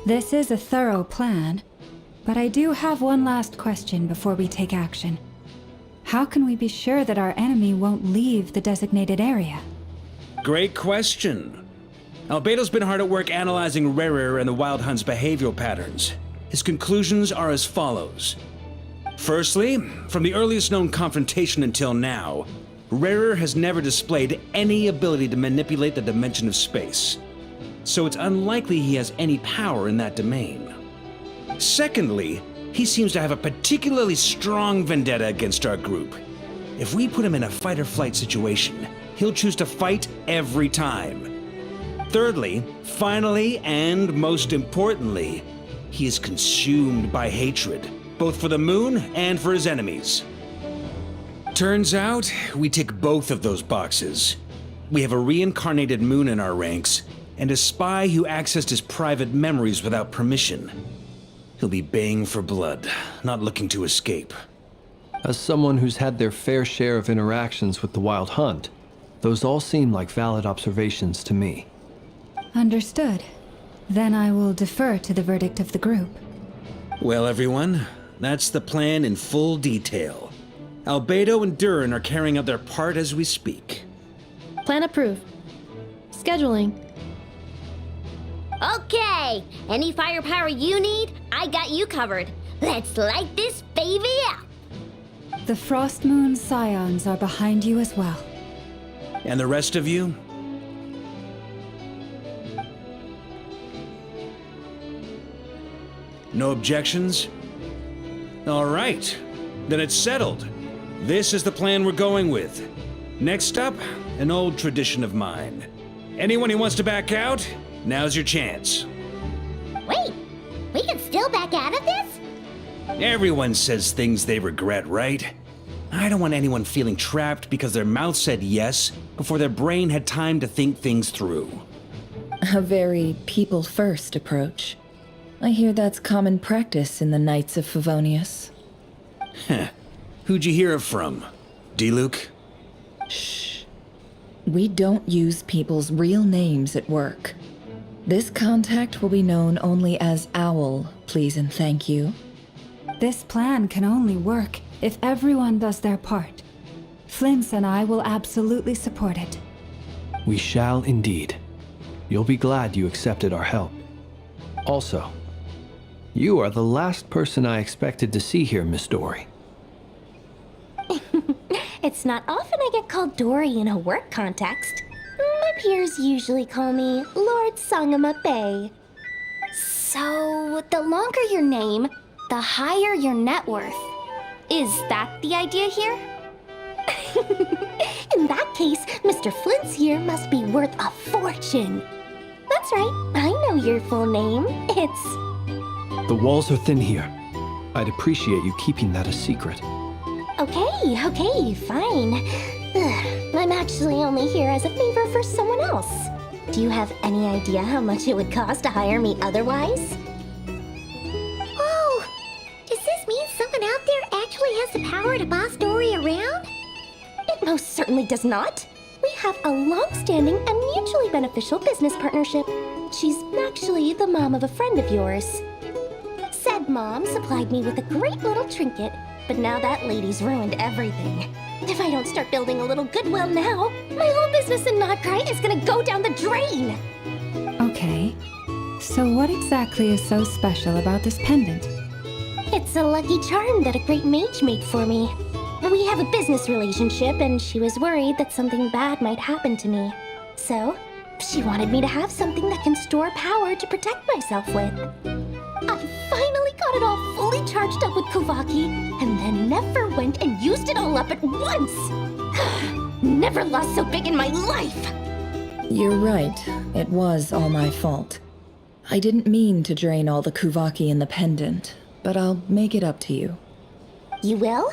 This is a thorough plan, but I do have one last question before we take action. How can we be sure that our enemy won't leave the designated area? Great question. Albedo's been hard at work analyzing Rarer and the Wild Hunt's behavioral patterns. His conclusions are as follows. Firstly, from the earliest known confrontation until now, Rarer has never displayed any ability to manipulate the dimension of space, so it's unlikely he has any power in that domain. Secondly, he seems to have a particularly strong vendetta against our group. If we put him in a fight-or-flight situation, he'll choose to fight every time. Thirdly, finally, and most importantly, he is consumed by hatred, both for the moon and for his enemies. Turns out, we tick both of those boxes. We have a reincarnated moon in our ranks, and a spy who accessed his private memories without permission. He'll be baying for blood, not looking to escape. As someone who's had their fair share of interactions with the Wild Hunt, those all seem like valid observations to me. Understood. Then I will defer to the verdict of the group. Well, everyone, that's the plan in full detail. Albedo and Durin are carrying out their part as we speak. Plan approved. Scheduling. Okay, any firepower you need, I got you covered. Let's light this baby up. The Frost Moon Scions are behind you as well. And the rest of you? No objections? All right, then it's settled. This is the plan we're going with. Next up, an old tradition of mine. Anyone who wants to back out, now's your chance. Wait, we can still back out of this? Everyone says things they regret, right? I don't want anyone feeling trapped because their mouth said yes before their brain had time to think things through. A very people-first approach. I hear that's common practice in the Knights of Favonius. Heh. Who'd you hear it from? D-Luke? Shh. We don't use people's real names at work. This contact will be known only as Owl, please and thank you. This plan can only work if everyone does their part. Flint's and I will absolutely support it. We shall indeed. You'll be glad you accepted our help. Also, you are the last person I expected to see here, Miss Dory. It's not often I get called Dory in a work context. My peers usually call me Lord Sangama Bay. So, the longer your name, the higher your net worth. Is that the idea here? In that case, Mr. Flint's here must be worth a fortune. That's right, I know your full name. It's... The walls are thin here. I'd appreciate you keeping that a secret. Okay, fine. Ugh, I'm actually only here as a favor for someone else. Do you have any idea how much it would cost to hire me otherwise? Oh, does this mean someone out there actually has the power to boss Dory around? It most certainly does not. We have a long-standing and mutually beneficial business partnership. She's actually the mom of a friend of yours. Said mom supplied me with a great little trinket, but now that lady's ruined everything. If I don't start building a little goodwill now, my whole business in Notcry is gonna go down the drain! Okay. So what exactly is so special about this pendant? It's a lucky charm that a great mage made for me. We have a business relationship, and she was worried that something bad might happen to me. So, she wanted me to have something that can store power to protect myself with. I finally got it all fully charged up with Kuvaki, and then never went and used it all up at once! Never lost so big in my life! You're right. It was all my fault. I didn't mean to drain all the Kuvaki in the pendant, but I'll make it up to you. You will?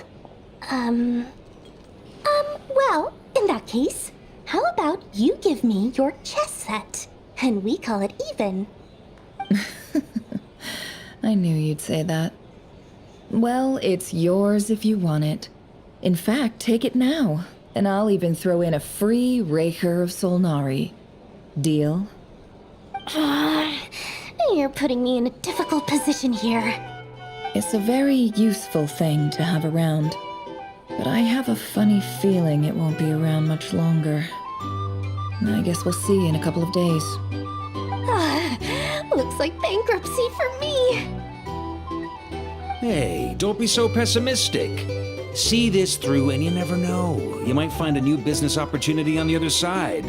Well, in that case, how about you give me your chess set, and we call it even? I knew you'd say that. Well, it's yours if you want it. In fact, take it now, and I'll even throw in a free Raker of Solnari. Deal? You're putting me in a difficult position here. It's a very useful thing to have around, but I have a funny feeling it won't be around much longer. I guess we'll see in a couple of days. Looks like bankruptcy for me. Hey, don't be so pessimistic. See this through and you never know. You might find a new business opportunity on the other side.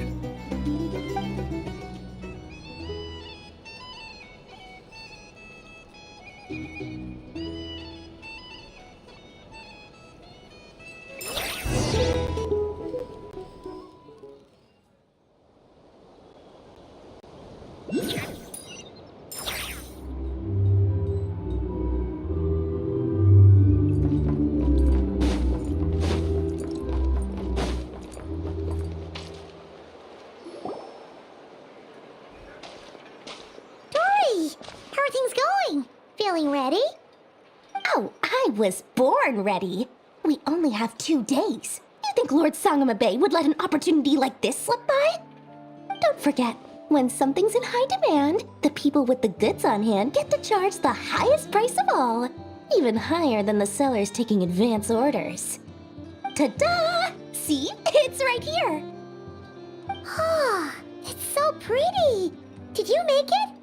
How are things going? Feeling ready? Oh, I was born ready. We only have 2 days. You think Lord Sangamabe would let an opportunity like this slip by? Don't forget, when something's in high demand, the people with the goods on hand get to charge the highest price of all, even higher than the sellers taking advance orders. Ta-da! See? It's right here. Oh, it's so pretty. Did you make it?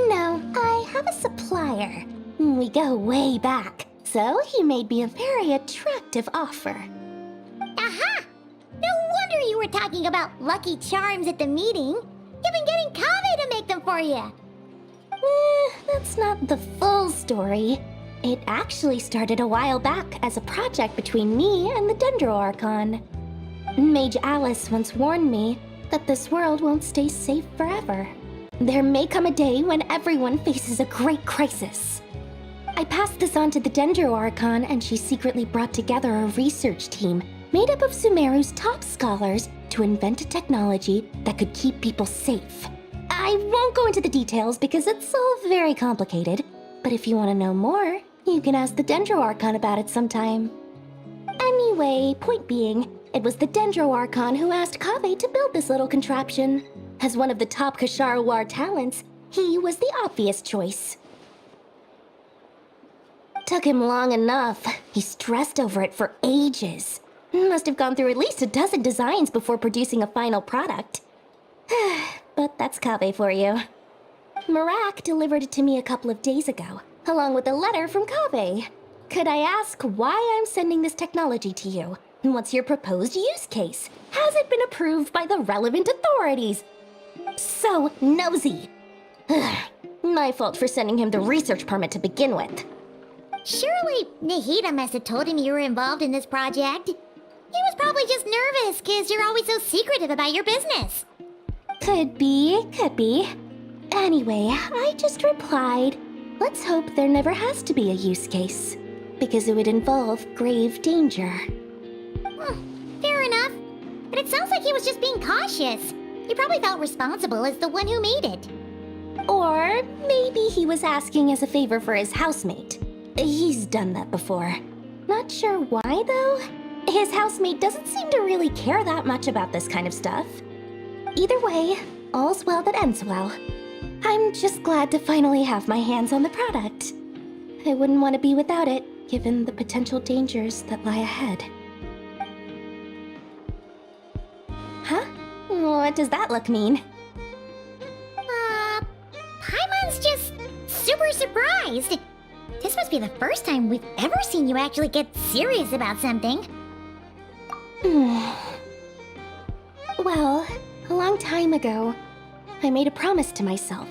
No, I have a supplier. We go way back, so he made me a very attractive offer. Aha! No wonder you were talking about lucky charms at the meeting. You've been getting Kave to make them for you. That's not the full story. It actually started a while back as a project between me and the Dendro Archon. Mage Alice once warned me that this world won't stay safe forever. There may come a day when everyone faces a great crisis. I passed this on to the Dendro Archon, and she secretly brought together a research team made up of Sumeru's top scholars to invent a technology that could keep people safe. I won't go into the details because it's all very complicated, but if you want to know more, you can ask the Dendro Archon about it sometime. Anyway, point being, it was the Dendro Archon who asked Kave to build this little contraption. As one of the top Kasharawar talents, he was the obvious choice. Took him long enough. He stressed over it for ages. Must have gone through at least a dozen designs before producing a final product. But that's Kave for you. Marak delivered it to me a couple of days ago, along with a letter from Kave. Could I ask why I'm sending this technology to you? What's your proposed use case? Has it been approved by the relevant authorities? So nosy. My fault for sending him the research permit to begin with. Surely Nahida must have told him you were involved in this project. He was probably just nervous because you're always so secretive about your business. Could be. Anyway, I just replied, let's hope there never has to be a use case, because it would involve grave danger. Fair enough. But it sounds like he was just being cautious. He probably felt responsible as the one who made it. Or maybe he was asking as a favor for his housemate. He's done that before. Not sure why, though. His housemate doesn't seem to really care that much about this kind of stuff. Either way, all's well that ends well. I'm just glad to finally have my hands on the product. I wouldn't want to be without it, given the potential dangers that lie ahead. Huh? What does that look mean? Paimon's just super surprised. This must be the first time we've ever seen you actually get serious about something. Well, a long time ago, I made a promise to myself.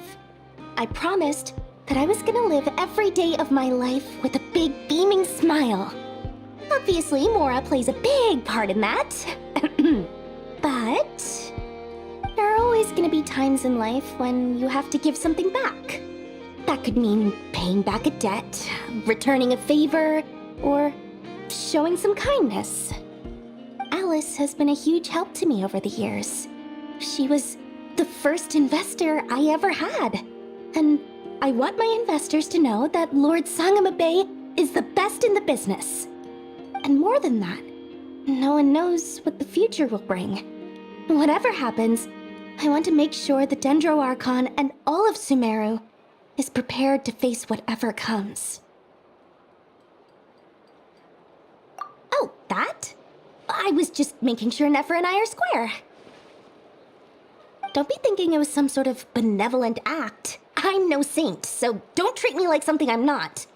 I promised that I was gonna live every day of my life with a big beaming smile. Obviously, Mora plays a big part in that. But there are always gonna be times in life when you have to give something back. That could mean paying back a debt, returning a favor, or showing some kindness. Alice has been a huge help to me over the years. She was the first investor I ever had. And I want my investors to know that Lord Sangamabe is the best in the business. And more than that, no one knows what the future will bring. Whatever happens, I want to make sure the Dendro Archon and all of Sumeru is prepared to face whatever comes. Oh, that? I was just making sure Nefer and I are square. Don't be thinking it was some sort of benevolent act. I'm no saint, so don't treat me like something I'm not.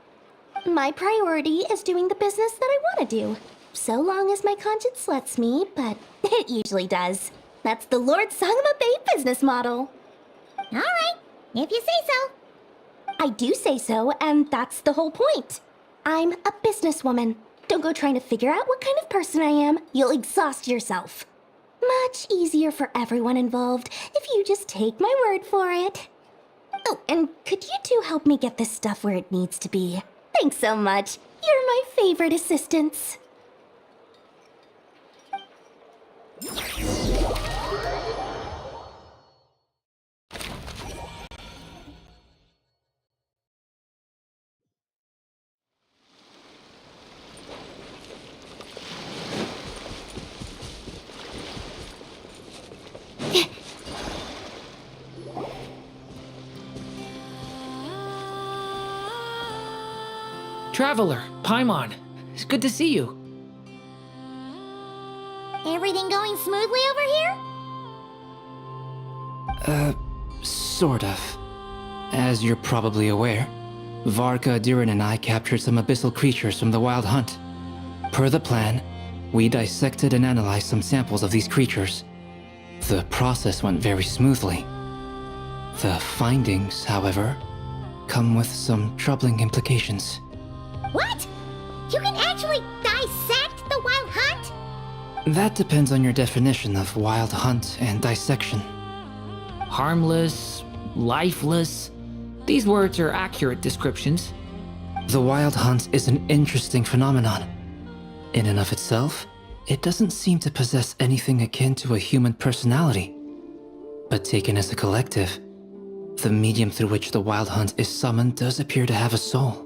My priority is doing the business that I want to do. So long as my conscience lets me, but it usually does. That's the Lord Sangama Bay business model. Alright, if you say so. I do say so, and that's the whole point. I'm a businesswoman. Don't go trying to figure out what kind of person I am. You'll exhaust yourself. Much easier for everyone involved if you just take my word for it. Oh, and could you two help me get this stuff where it needs to be? Thanks so much. You're my favorite assistants. Traveler, Paimon, it's good to see you. Everything going smoothly over here? Sort of. As you're probably aware, Varka, Durin, and I captured some abyssal creatures from the Wild Hunt. Per the plan, we dissected and analyzed some samples of these creatures. The process went very smoothly. The findings, however, come with some troubling implications. What? You can actually dissect the Wild Hunt? That depends on your definition of Wild Hunt and dissection. Harmless, lifeless. These words are accurate descriptions. The Wild Hunt is an interesting phenomenon. In and of itself, it doesn't seem to possess anything akin to a human personality. But taken as a collective, the medium through which the Wild Hunt is summoned does appear to have a soul.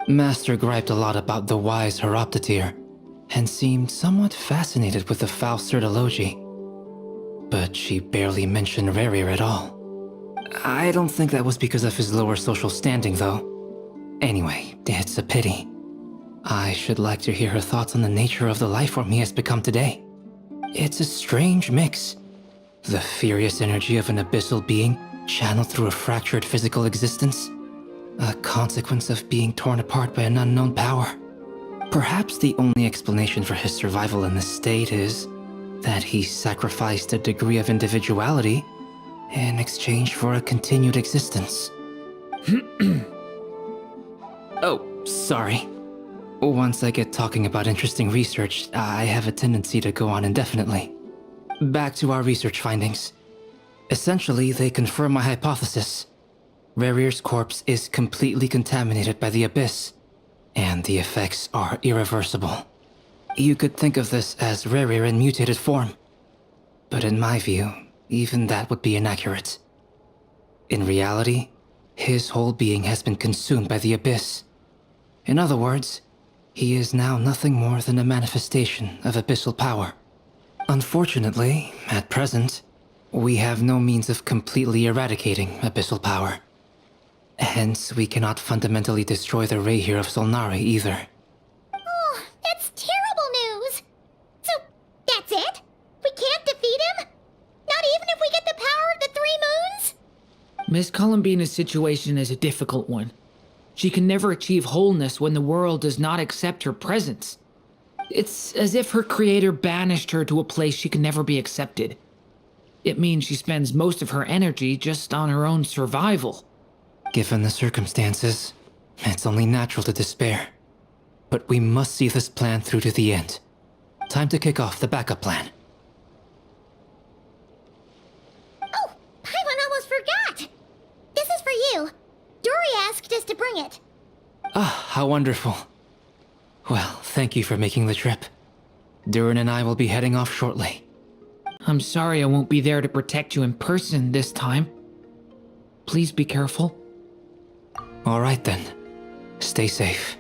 Master griped a lot about the wise Horoptatyr, and seemed somewhat fascinated with the Faustserd Elegy. But she barely mentioned Rerir at all. I don't think that was because of his lower social standing, though. Anyway, it's a pity. I should like to hear her thoughts on the nature of the lifeform he has become today. It's a strange mix. The furious energy of an abyssal being channeled through a fractured physical existence. A consequence of being torn apart by an unknown power. Perhaps the only explanation for his survival in this state is that he sacrificed a degree of individuality in exchange for a continued existence. Oh, sorry. Once I get talking about interesting research, I have a tendency to go on indefinitely. Back to our research findings. Essentially, they confirm my hypothesis. Rerir's corpse is completely contaminated by the Abyss, and the effects are irreversible. You could think of this as Rerir in mutated form. But in my view, even that would be inaccurate. In reality, his whole being has been consumed by the Abyss. In other words, he is now nothing more than a manifestation of abyssal power. Unfortunately, at present, we have no means of completely eradicating abyssal power. Hence, we cannot fundamentally destroy the Rerir of Solnari either. Oh, that's terrible news! So, that's it? We can't defeat him? Not even if we get the power of the Three Moons? Miss Columbina's situation is a difficult one. She can never achieve wholeness when the world does not accept her presence. It's as if her creator banished her to a place she can never be accepted. It means she spends most of her energy just on her own survival. Given the circumstances, it's only natural to despair. But we must see this plan through to the end. Time to kick off the backup plan. Oh, Paimon almost forgot! This is for you. Dory asked us to bring it. Ah, how wonderful. Well, thank you for making the trip. Durin and I will be heading off shortly. I'm sorry I won't be there to protect you in person this time. Please be careful. All right then. Stay safe.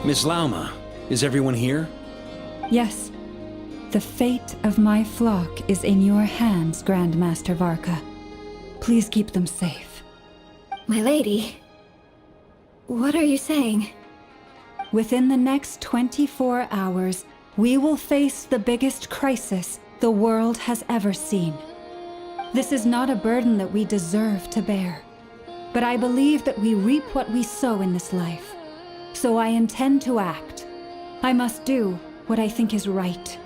Miss Lauma, is everyone here? Yes. The fate of my flock is in your hands, Grandmaster Varka. Please keep them safe. My lady. What are you saying? Within the next 24 hours, we will face the biggest crisis the world has ever seen. This is not a burden that we deserve to bear, but I believe that we reap what we sow in this life. So I intend to act. I must do what I think is right.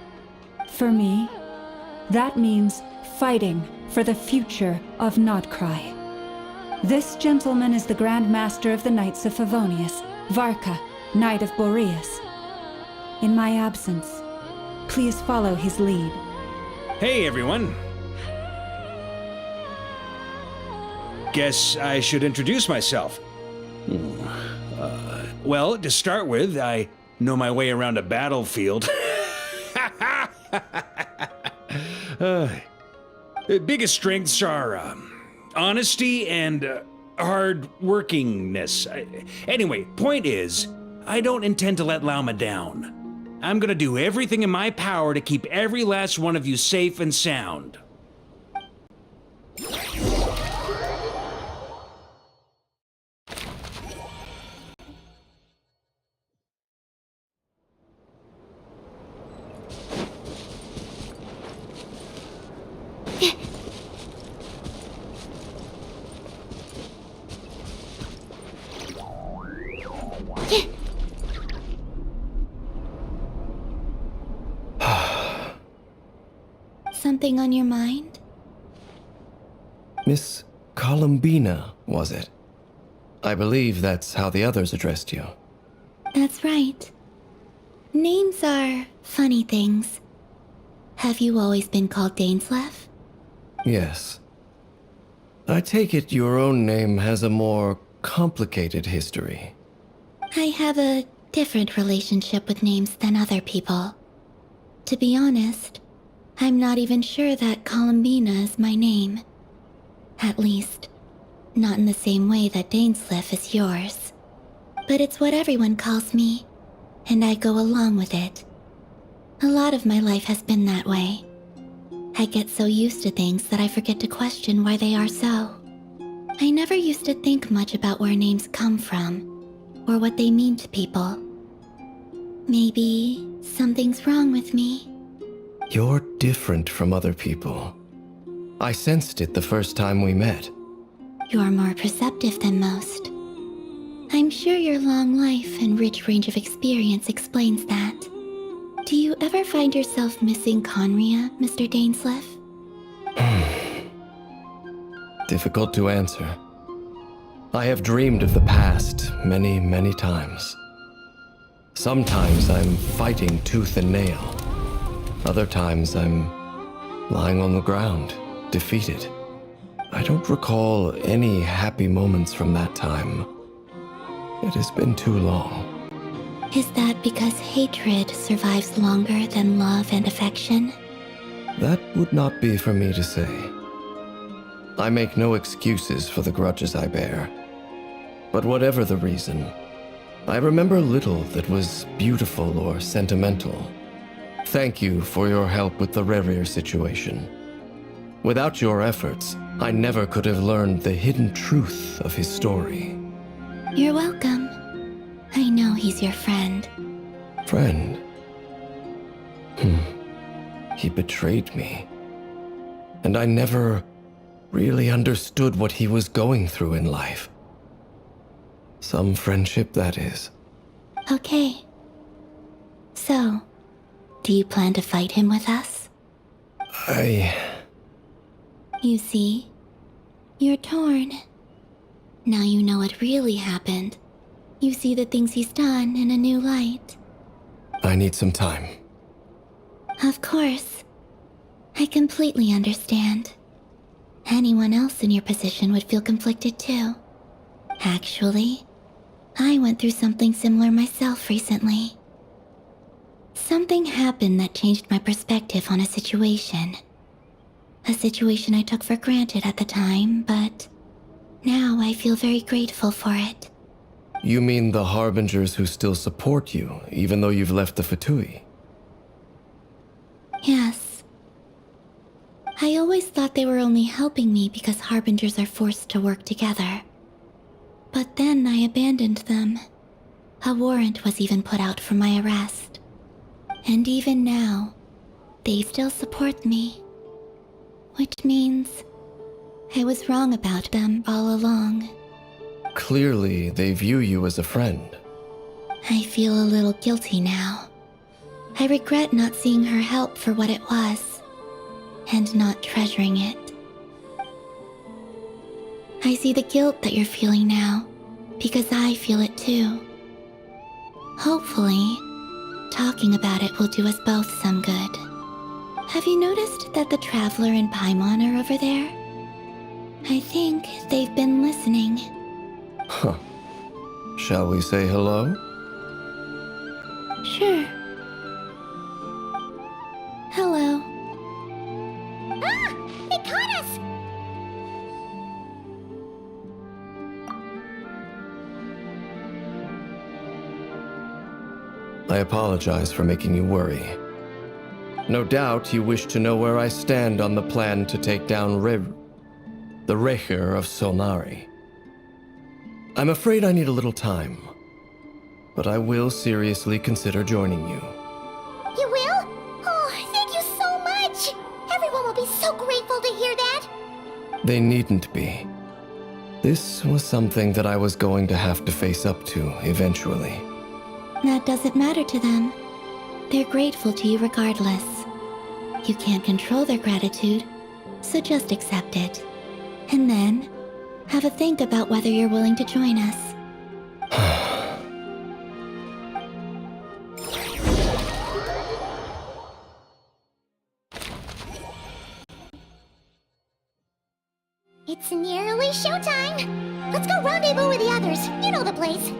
For me, that means fighting for the future of Nodcry. This gentleman is the Grand Master of the Knights of Favonius, Varka, Knight of Boreas. In my absence, please follow his lead. Hey, everyone. Guess I should introduce myself. Well, to start with, I know my way around a battlefield. Biggest strengths are honesty and hard workingness. Anyway, point is, I don't intend to let Lauma down. I'm gonna do everything in my power to keep every last one of you safe and sound. Something on your mind? Miss Columbina, was it? I believe that's how the others addressed you. That's right. Names are funny things. Have you always been called Dainslev? Yes. I take it your own name has a more complicated history. I have a different relationship with names than other people. To be honest, I'm not even sure that Columbina is my name. At least, not in the same way that Dainslev is yours. But it's what everyone calls me, and I go along with it. A lot of my life has been that way. I get so used to things that I forget to question why they are so. I never used to think much about where names come from, or what they mean to people. Maybe something's wrong with me. You're different from other people. I sensed it the first time we met. You're more perceptive than most. I'm sure your long life and rich range of experience explains that. Do you ever find yourself missing Conria, Mr. Dainslev? Difficult to answer. I have dreamed of the past many, many times. Sometimes I'm fighting tooth and nail. Other times I'm lying on the ground, defeated. I don't recall any happy moments from that time. It has been too long. Is that because hatred survives longer than love and affection? That would not be for me to say. I make no excuses for the grudges I bear. But whatever the reason, I remember little that was beautiful or sentimental. Thank you for your help with the Rerir situation. Without your efforts, I never could have learned the hidden truth of his story. You're welcome. I know he's your friend. Friend? He betrayed me. And I never really understood what he was going through in life. Some friendship, that is. Okay. So, do you plan to fight him with us? You see, you're torn. Now you know what really happened. You see the things he's done in a new light. I need some time. Of course. I completely understand. Anyone else in your position would feel conflicted too. Actually, I went through something similar myself recently. Something happened that changed my perspective on a situation. A situation I took for granted at the time, but now I feel very grateful for it. You mean the Harbingers who still support you, even though you've left the Fatui? Yes. I always thought they were only helping me because Harbingers are forced to work together. But then I abandoned them. A warrant was even put out for my arrest. And even now, they still support me. Which means I was wrong about them all along. Clearly, they view you as a friend. I feel a little guilty now. I regret not seeing her help for what it was, and not treasuring it. I see the guilt that you're feeling now, because I feel it too. Hopefully, talking about it will do us both some good. Have you noticed that the Traveler and Paimon are over there? I think they've been listening. Huh. Shall we say hello? Sure. Hello. Ah! They caught us! I apologize for making you worry. No doubt you wish to know where I stand on the plan to take down the Recher of Solnari. I'm afraid I need a little time, but I will seriously consider joining you. You will? Oh, thank you so much! Everyone will be so grateful to hear that! They needn't be. This was something that I was going to have to face up to eventually. That doesn't matter to them. They're grateful to you regardless. You can't control their gratitude, so just accept it. And then, have a think about whether you're willing to join us. It's nearly showtime! Let's go rendezvous with the others. You know the place.